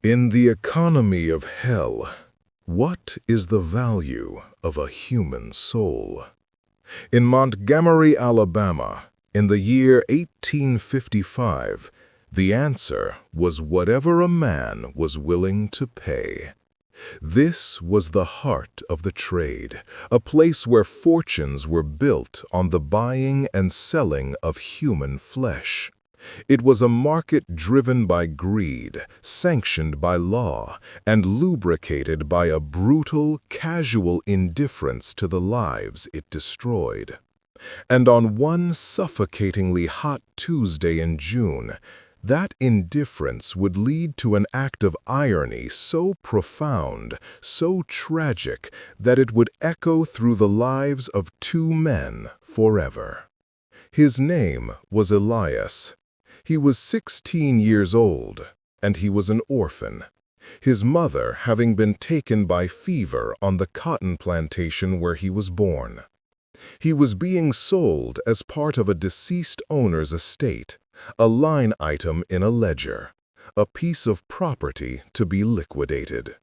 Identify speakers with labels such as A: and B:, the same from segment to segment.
A: In the economy of hell, what is the value of a human soul? In Montgomery, Alabama, in the year 1855, the answer was whatever a man was willing to pay. This was the heart of the trade, a place where fortunes were built on the buying and selling of human flesh. It was a market driven by greed, sanctioned by law, and lubricated by a brutal, casual indifference to the lives it destroyed. And on one suffocatingly hot Tuesday in June, that indifference would lead to an act of irony so profound, so tragic, that it would echo through the lives of two men forever. His name was Elias. He was 16 years old, and he was an orphan, his mother having been taken by fever on the cotton plantation where he was born. He was being sold as part of a deceased owner's estate, a line item in a ledger, a piece of property to be liquidated.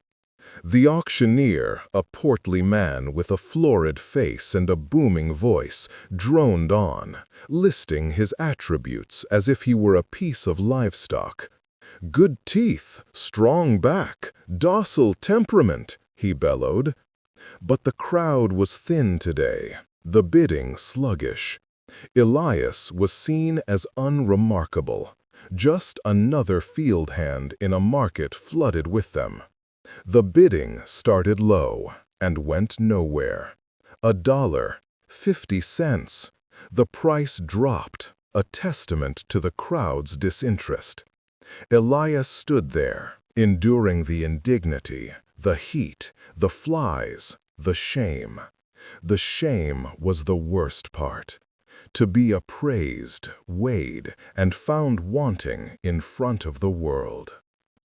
A: The auctioneer, a portly man with a florid face and a booming voice, droned on, listing his attributes as if he were a piece of livestock. "Good teeth, strong back, docile temperament," he bellowed. But the crowd was thin today, the bidding sluggish. Elias was seen as unremarkable, just another field hand in a market flooded with them. The bidding started low and went nowhere. $1.50. The price dropped, a testament to the crowd's disinterest. Elias stood there, enduring the indignity, the heat, the flies, the shame. The shame was the worst part. To be appraised, weighed, and found wanting in front of the world.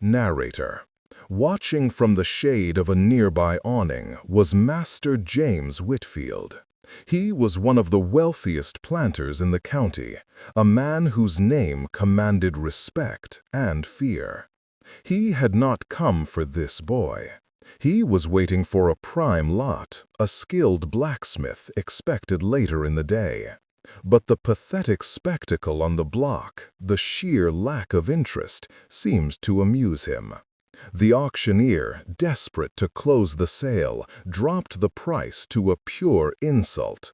A: Narrator. Watching from the shade of a nearby awning was Master James Whitfield. He was one of the wealthiest planters in the county, a man whose name commanded respect and fear. He had not come for this boy. He was waiting for a prime lot, a skilled blacksmith expected later in the day. But the pathetic spectacle on the block, the sheer lack of interest, seemed to amuse him. The auctioneer, desperate to close the sale, dropped the price to a pure insult.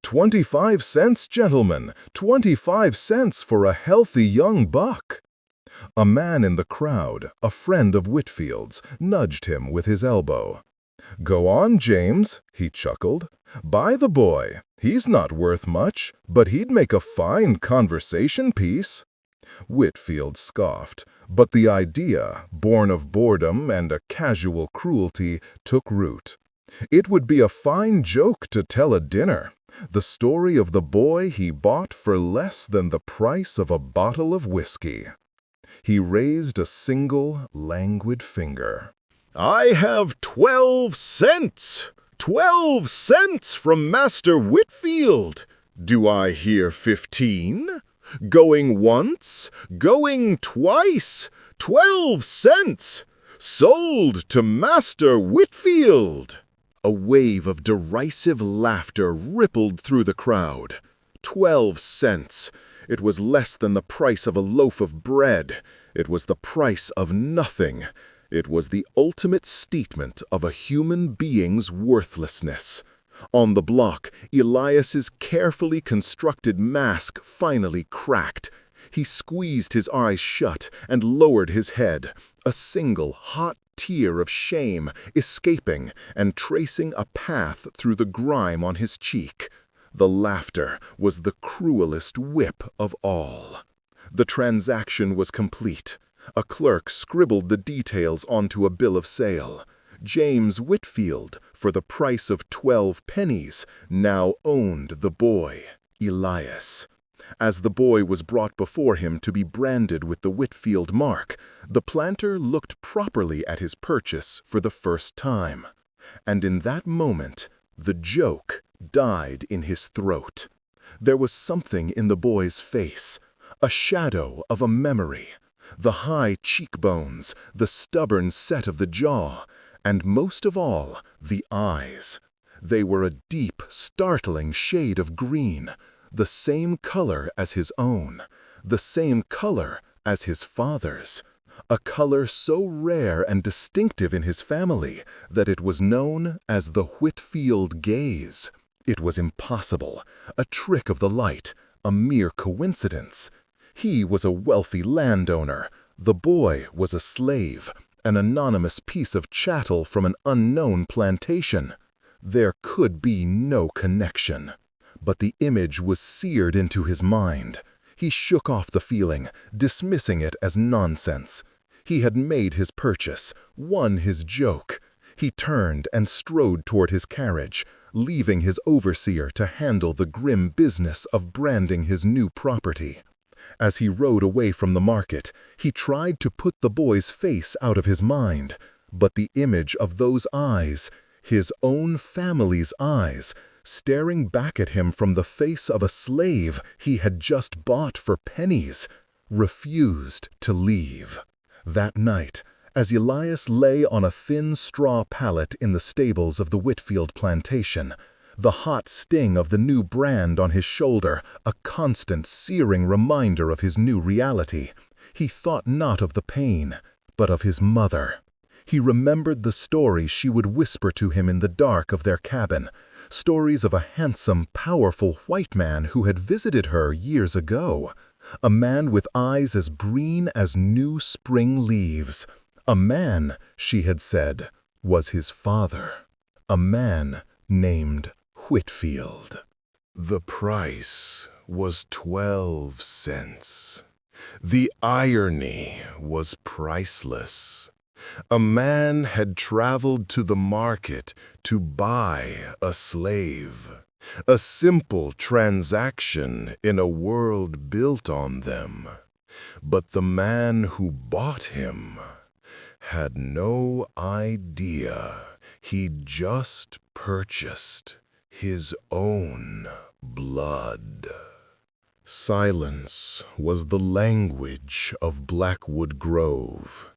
A: 25 cents, gentlemen, 25 cents for a healthy young buck. A man in the crowd, a friend of Whitfield's, nudged him with his elbow. "Go on, James," he chuckled. "Buy the boy. He's not worth much, but he'd make a fine conversation piece." Whitfield scoffed, but the idea, born of boredom and a casual cruelty, took root. It would be a fine joke to tell at dinner, the story of the boy he bought for less than the price of a bottle of whiskey. He raised a single, languid finger. "I have 12 cents! 12 cents from Master Whitfield! Do I hear 15? Going once, going twice, 12 cents! Sold to Master Whitfield!" A wave of derisive laughter rippled through the crowd. 12 cents! It was less than the price of a loaf of bread. It was the price of nothing. It was the ultimate statement of a human being's worthlessness. On the block, Elias's carefully constructed mask finally cracked. He squeezed his eyes shut and lowered his head, a single hot tear of shame escaping and tracing a path through the grime on his cheek. The laughter was the cruelest whip of all. The transaction was complete. A clerk scribbled the details onto a bill of sale. James Whitfield, for the price of 12 pennies, now owned the boy, Elias. As the boy was brought before him to be branded with the Whitfield mark, the planter looked properly at his purchase for the first time. And in that moment, the joke died in his throat. There was something in the boy's face, a shadow of a memory, The high cheekbones, the stubborn set of the jaw, and most of all, the eyes. They were a deep, startling shade of green, the same color as his own, the same color as his father's. A color so rare and distinctive in his family that it was known as the Whitfield gaze. It was impossible, a trick of the light, a mere coincidence. He was a wealthy landowner. The boy was a slave, an anonymous piece of chattel from an unknown plantation. There could be no connection. But the image was seared into his mind. He shook off the feeling, dismissing it as nonsense. He had made his purchase, won his joke. He turned and strode toward his carriage, leaving his overseer to handle the grim business of branding his new property. As he rode away from the market, he tried to put the boy's face out of his mind, but the image of those eyes, his own family's eyes, staring back at him from the face of a slave he had just bought for pennies, refused to leave. That night, as Elias lay on a thin straw pallet in the stables of the Whitfield plantation, the hot sting of the new brand on his shoulder, a constant searing reminder of his new reality, he thought not of the pain, but of his mother. He remembered the stories she would whisper to him in the dark of their cabin, stories of a handsome, powerful white man who had visited her years ago, a man with eyes as green as new spring leaves. A man, she had said, was his father, a man named Whitfield. The price was 12 cents. The irony was priceless. A man had traveled to the market to buy a slave, a simple transaction in a world built on them. But the man who bought him had no idea he'd just purchased his own blood. Silence was the language of Blackwood Grove.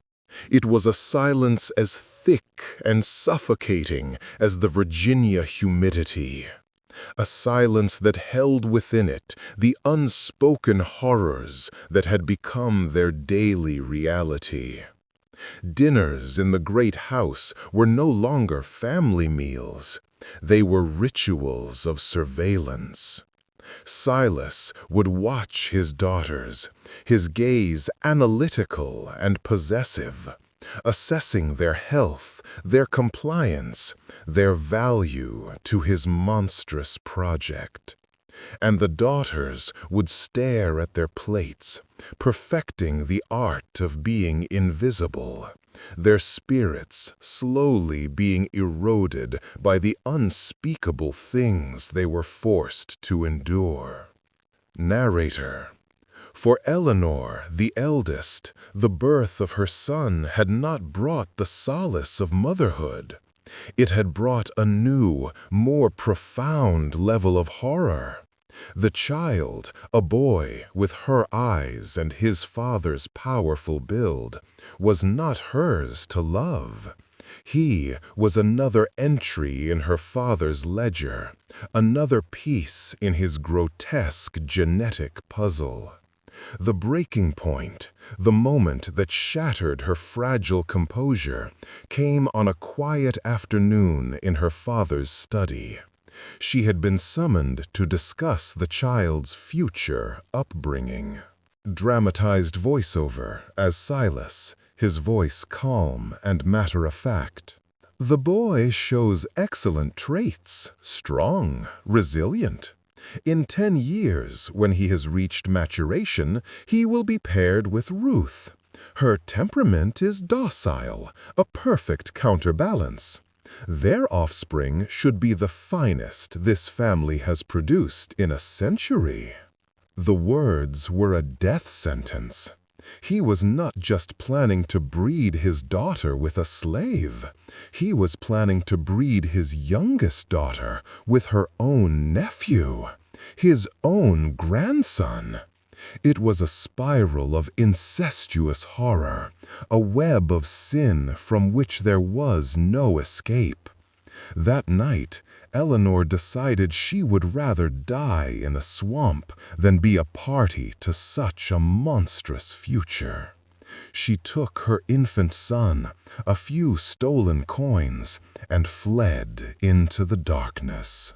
A: It was a silence as thick and suffocating as the Virginia humidity, a silence that held within it the unspoken horrors that had become their daily reality. Dinners in the great house were no longer family meals. They were rituals of surveillance. Silas would watch his daughters, his gaze analytical and possessive, assessing their health, their compliance, their value to his monstrous project. And the daughters would stare at their plates, perfecting the art of being invisible, their spirits slowly being eroded by the unspeakable things they were forced to endure. Narrator: for Eleanor, the eldest, the birth of her son had not brought the solace of motherhood. It had brought a new, more profound level of horror. The child, a boy with her eyes and his father's powerful build, was not hers to love. He was another entry in her father's ledger, another piece in his grotesque genetic puzzle. The breaking point, the moment that shattered her fragile composure, came on a quiet afternoon in her father's study. She had been summoned to discuss the child's future upbringing. Dramatized voiceover as Silas, his voice calm and matter-of-fact. The boy shows excellent traits, strong, resilient. In 10 years, when he has reached maturation, he will be paired with Ruth. Her temperament is docile, a perfect counterbalance. Their offspring should be the finest this family has produced in a century. The words were a death sentence. He was not just planning to breed his daughter with a slave. He was planning to breed his youngest daughter with her own nephew, his own grandson. It was a spiral of incestuous horror, a web of sin from which there was no escape. That night, Eleanor decided she would rather die in a swamp than be a party to such a monstrous future. She took her infant son, a few stolen coins, and fled into the darkness.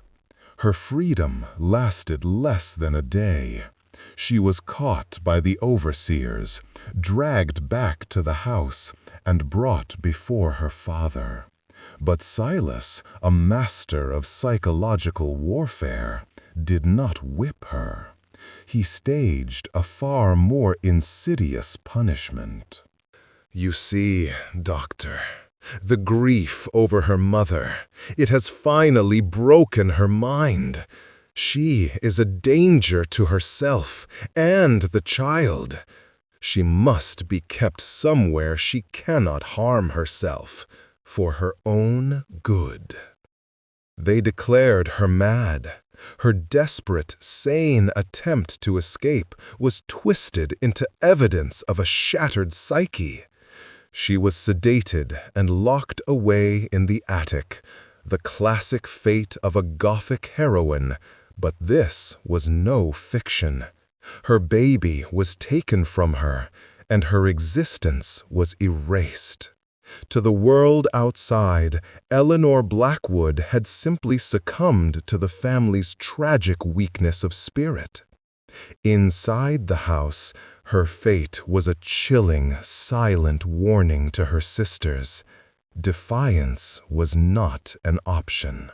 A: Her freedom lasted less than a day. She was caught by the overseers, dragged back to the house, and brought before her father. But Silas, a master of psychological warfare, did not whip her. He staged a far more insidious punishment. "You see, Doctor, the grief over her mother, it has finally broken her mind. She is a danger to herself and the child. She must be kept somewhere she cannot harm herself, for her own good." They declared her mad. Her desperate, sane attempt to escape was twisted into evidence of a shattered psyche. She was sedated and locked away in the attic, the classic fate of a Gothic heroine, but this was no fiction. Her baby was taken from her, and her existence was erased. To the world outside, Eleanor Blackwood had simply succumbed to the family's tragic weakness of spirit. Inside the house, her fate was a chilling, silent warning to her sisters. Defiance was not an option.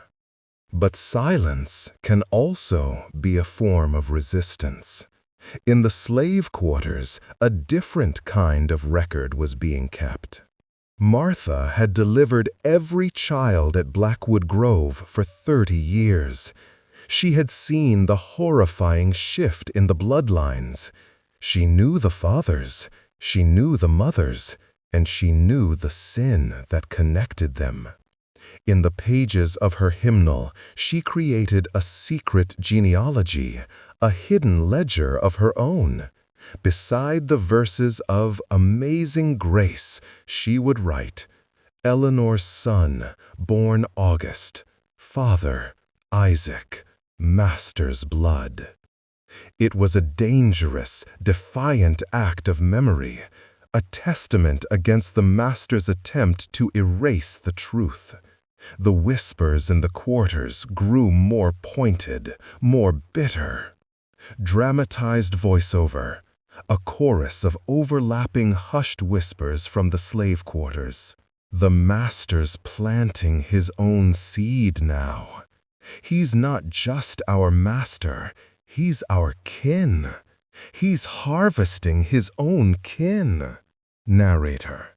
A: But silence can also be a form of resistance. In the slave quarters, a different kind of record was being kept. Martha had delivered every child at Blackwood Grove for 30 years. She had seen the horrifying shift in the bloodlines. She knew the fathers, she knew the mothers, and she knew the sin that connected them. In the pages of her hymnal, she created a secret genealogy, a hidden ledger of her own. Beside the verses of Amazing Grace, she would write, "Eleanor's son, born August, father, Isaac, master's blood." It was a dangerous, defiant act of memory, a testament against the master's attempt to erase the truth. The whispers in the quarters grew more pointed, more bitter. Dramatized voiceover, a chorus of overlapping hushed whispers from the slave quarters. The master's planting his own seed now. He's not just our master, he's our kin. He's harvesting his own kin. Narrator.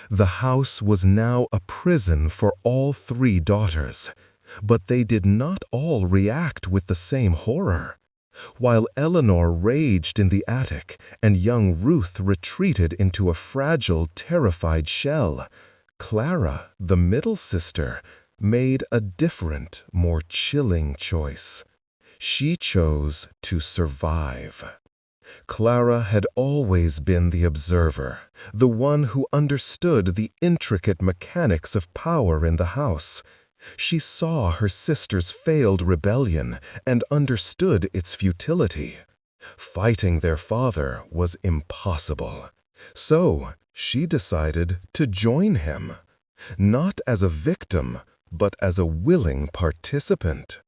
A: The house was now a prison for all 3 daughters, but they did not all react with the same horror. While Eleanor raged in the attic and young Ruth retreated into a fragile, terrified shell, Clara, the middle sister, made a different, more chilling choice. She chose to survive. Clara had always been the observer, the one who understood the intricate mechanics of power in the house. She saw her sister's failed rebellion and understood its futility. Fighting their father was impossible. So she decided to join him, not as a victim, but as a willing participant.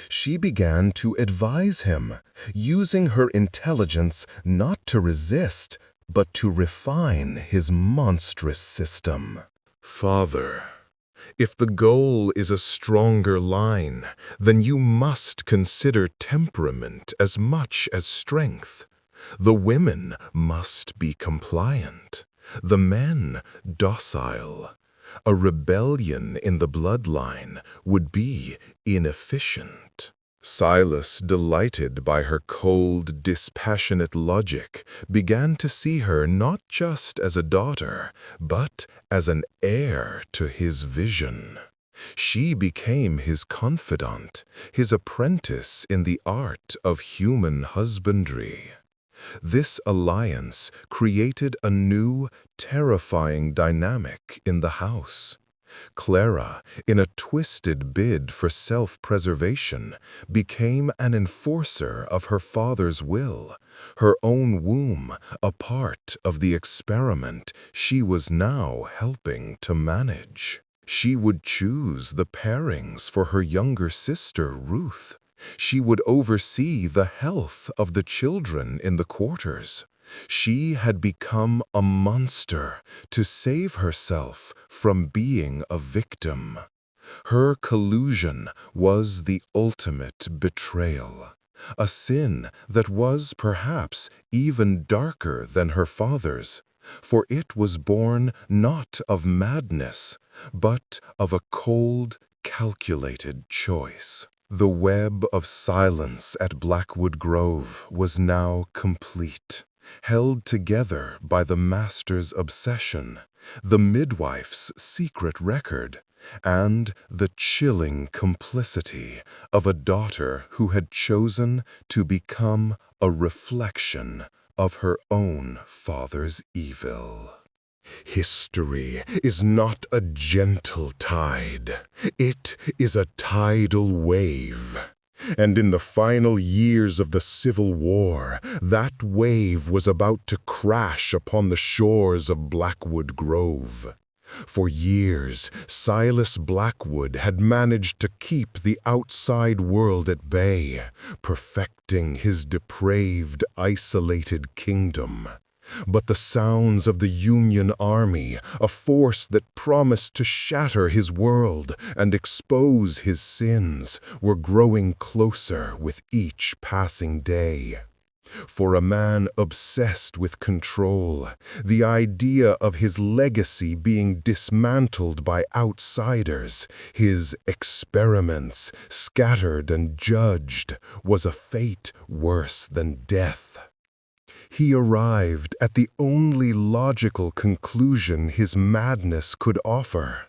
A: She began to advise him, using her intelligence not to resist, but to refine his monstrous system. "Father, if the goal is a stronger line, then you must consider temperament as much as strength. The women must be compliant, the men docile. A rebellion in the bloodline would be inefficient." Silas, delighted by her cold, dispassionate logic, began to see her not just as a daughter, but as an heir to his vision. She became his confidant, his apprentice in the art of human husbandry. This alliance created a new, terrifying dynamic in the house. Clara, in a twisted bid for self-preservation, became an enforcer of her father's will, her own womb a part of the experiment she was now helping to manage. She would choose the pairings for her younger sister, Ruth. She would oversee the health of the children in the quarters. She had become a monster to save herself from being a victim. Her collusion was the ultimate betrayal, a sin that was perhaps even darker than her father's, for it was born not of madness, but of a cold, calculated choice. The web of silence at Blackwood Grove was now complete, held together by the master's obsession, the midwife's secret record, and the chilling complicity of a daughter who had chosen to become a reflection of her own father's evil. History is not a gentle tide. It is a tidal wave. And in the final years of the Civil War, that wave was about to crash upon the shores of Blackwood Grove. For years, Silas Blackwood had managed to keep the outside world at bay, perfecting his depraved, isolated kingdom. But the sounds of the Union Army, a force that promised to shatter his world and expose his sins, were growing closer with each passing day. For a man obsessed with control, the idea of his legacy being dismantled by outsiders, his experiments scattered and judged, was a fate worse than death. He arrived at the only logical conclusion his madness could offer.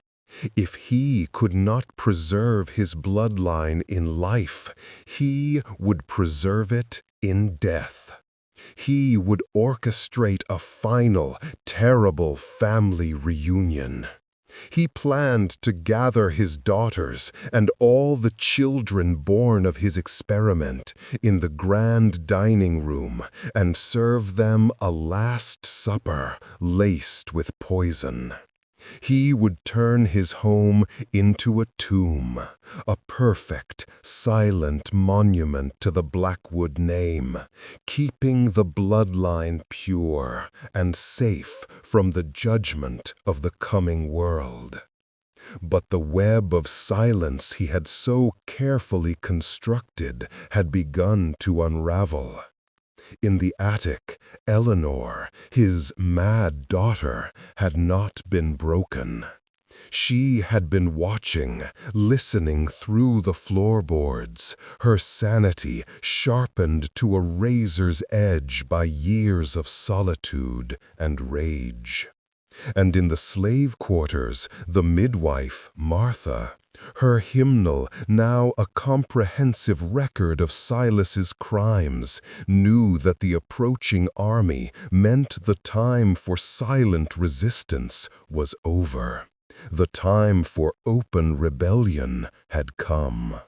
A: If he could not preserve his bloodline in life, he would preserve it in death. He would orchestrate a final, terrible family reunion. He planned to gather his daughters and all the children born of his experiment in the grand dining room and serve them a last supper laced with poison. He would turn his home into a tomb, a perfect, silent monument to the Blackwood name, keeping the bloodline pure and safe from the judgment of the coming world. But the web of silence he had so carefully constructed had begun to unravel. In the attic, Eleanor, his mad daughter, had not been broken. She had been watching, listening through the floorboards, her sanity sharpened to a razor's edge by years of solitude and rage. And in the slave quarters, the midwife, Martha, her hymnal, now a comprehensive record of Silas's crimes, knew that the approaching army meant the time for silent resistance was over. The time for open rebellion had come.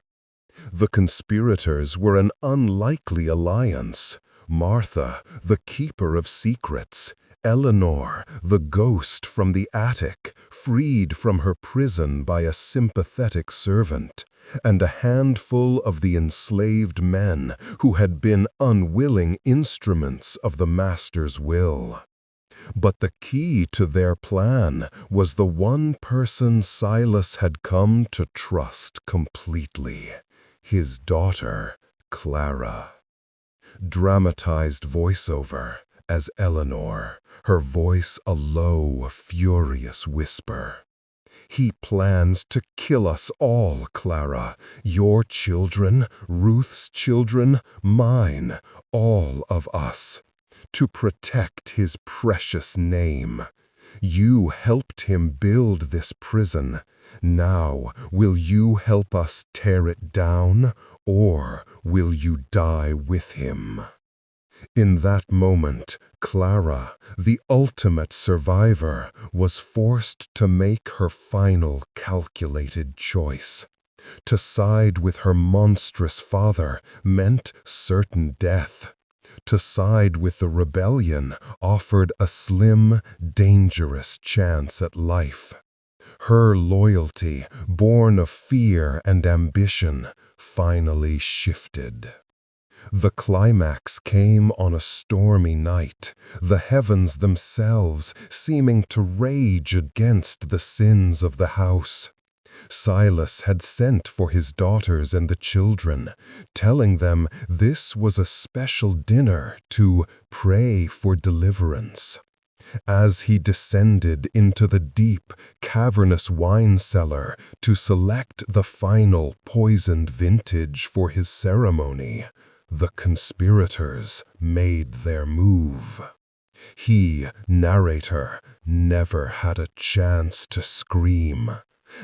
A: The conspirators were an unlikely alliance. Martha, the keeper of secrets, Eleanor, the ghost from the attic, freed from her prison by a sympathetic servant, and a handful of the enslaved men who had been unwilling instruments of the master's will. But the key to their plan was the one person Silas had come to trust completely, his daughter, Clara. Dramatized voiceover as Eleanor, her voice a low, furious whisper. "He plans to kill us all, Clara. Your children, Ruth's children, mine, all of us. To protect his precious name. You helped him build this prison. Now, will you help us tear it down, or will you die with him?" In that moment, Clara, the ultimate survivor, was forced to make her final calculated choice. To side with her monstrous father meant certain death. To side with the rebellion offered a slim, dangerous chance at life. Her loyalty, born of fear and ambition, finally shifted. The climax came on a stormy night, the heavens themselves seeming to rage against the sins of the house. Silas had sent for his daughters and the children, telling them this was a special dinner to pray for deliverance. As he descended into the deep, cavernous wine cellar to select the final poisoned vintage for his ceremony, the conspirators made their move. He, narrator, never had a chance to scream.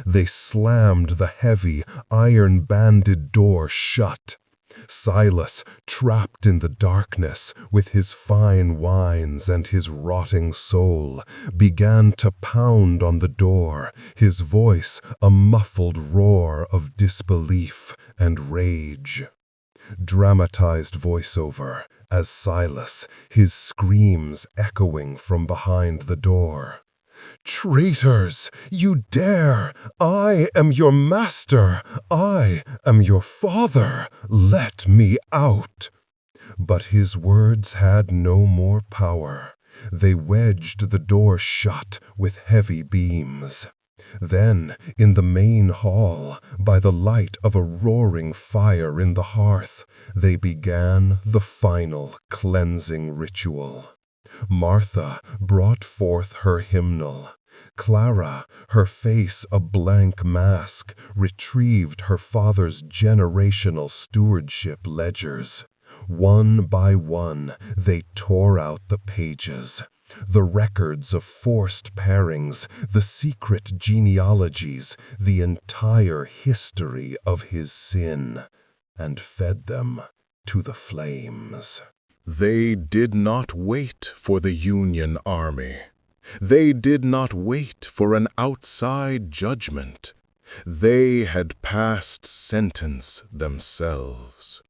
A: They slammed the heavy, iron-banded door shut. Silas, trapped in the darkness with his fine wines and his rotting soul, began to pound on the door, his voice a muffled roar of disbelief and rage. Dramatized voiceover as Silas, his screams echoing from behind the door. "Traitors, you dare! I am your master! I am your father! Let me out!" But his words had no more power. They wedged the door shut with heavy beams. Then, in the main hall, by the light of a roaring fire in the hearth, they began the final cleansing ritual. Martha brought forth her hymnal. Clara, her face a blank mask, retrieved her father's generational stewardship ledgers. One by one, they tore out the pages. The records of forced pairings, the secret genealogies, the entire history of his sin, and fed them to the flames. They did not wait for the Union Army. They did not wait for an outside judgment. They had passed sentence themselves.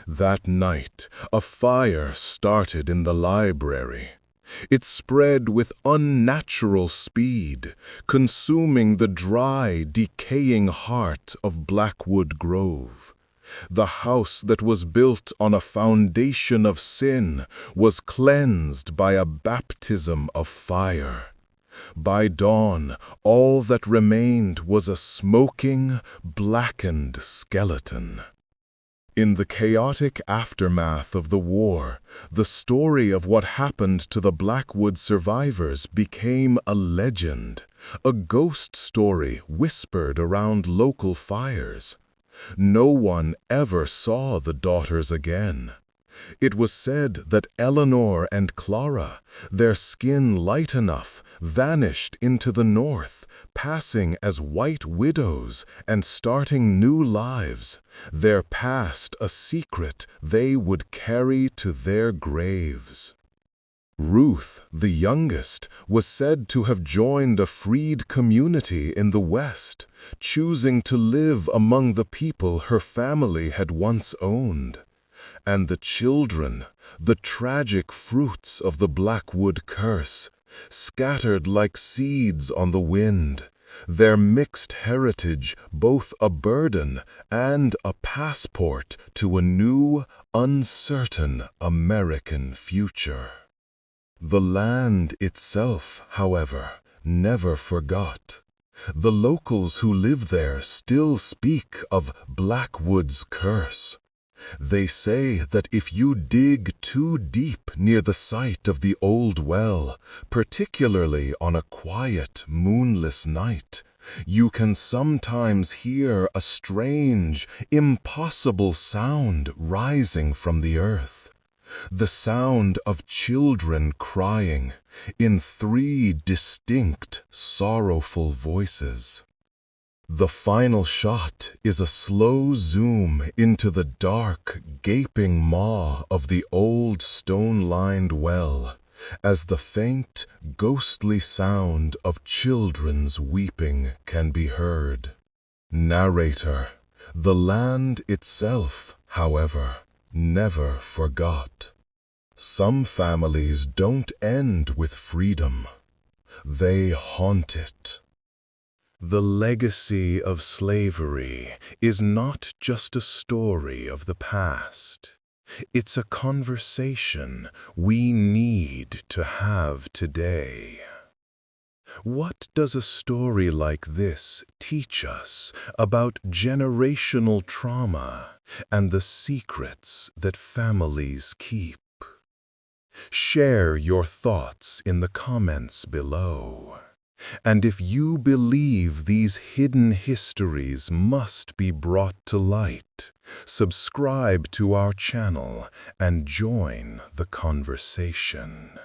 A: That night, a fire started in the library. It spread with unnatural speed, consuming the dry, decaying heart of Blackwood Grove. The house that was built on a foundation of sin was cleansed by a baptism of fire. By dawn, all that remained was a smoking, blackened skeleton. In the chaotic aftermath of the war, the story of what happened to the Blackwood survivors became a legend, a ghost story whispered around local fires. No one ever saw the daughters again. It was said that Eleanor and Clara, their skin light enough, vanished into the north, passing as white widows and starting new lives, their past a secret they would carry to their graves. Ruth, the youngest, was said to have joined a freed community in the West, choosing to live among the people her family had once owned. And the children, the tragic fruits of the Blackwood curse, scattered like seeds on the wind, their mixed heritage both a burden and a passport to a new, uncertain American future. The land itself, however, never forgot. The locals who live there still speak of Blackwood's curse. They say that if you dig too deep near the site of the old well, particularly on a quiet, moonless night, you can sometimes hear a strange, impossible sound rising from the earth. The sound of children crying in 3 distinct, sorrowful voices. The final shot is a slow zoom into the dark, gaping maw of the old stone-lined well, as the faint, ghostly sound of children's weeping can be heard. Narrator: the land itself, however, never forgot. Some families don't end with freedom. They haunt it. The legacy of slavery is not just a story of the past. It's a conversation we need to have today. What does a story like this teach us about generational trauma and the secrets that families keep? Share your thoughts in the comments below. And if you believe these hidden histories must be brought to light, subscribe to our channel and join the conversation.